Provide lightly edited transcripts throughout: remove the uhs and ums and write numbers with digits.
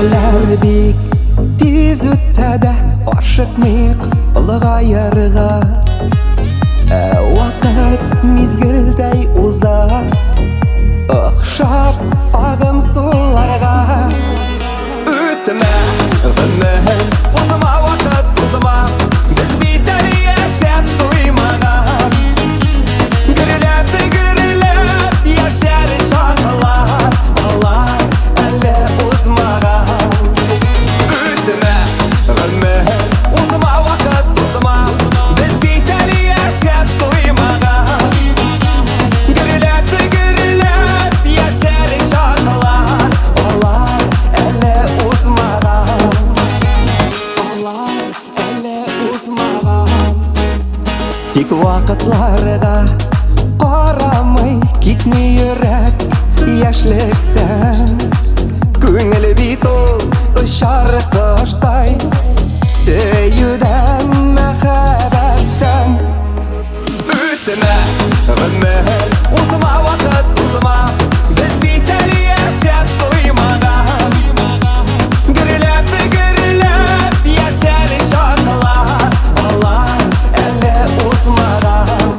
Өмірлер бик тез өтсе де, ашық миық ұлғайырға. Уақыт мезгілдей ұзақ, ықшап ағым суларға. Өтіме ғұмыр, ұзыма уақыт ұзыма, біз бейтер яшап туймаған. Гүрілеп яшар шағылар, алар әлі ұзмаған. Өтіме ғұмыр, ұзыма уақыт ұзыма, біз бейтер яшап туймаған. Гүрілеп яшар шағылар, алар әлі ұзмаған. Алар әлі ұзмаған. Тек вақытларға қарамай кетмей йөрәк яшьлектән. Күңел бит ул очар коштай, сөюдән, мәхәббәттән. Үтемә ғүмер, узыма вакыт узыма, без битәр яшәп туймаган. Гөрләп яшәр шатлар, алар әле узмаган.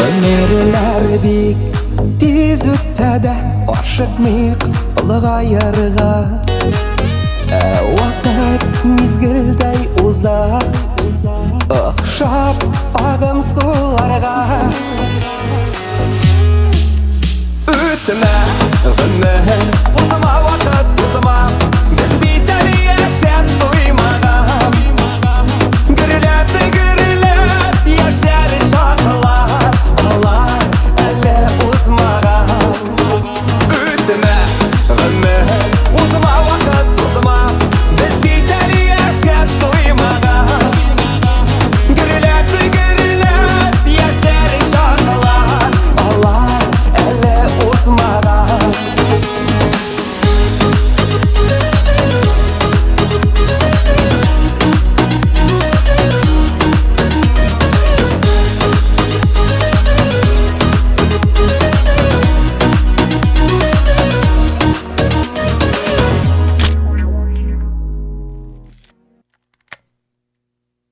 Өмірлер бик тез өтсе де, ашық миық ұлғайырға. Уақыт мезгілдей ұзақ, ықшап ағым суларға.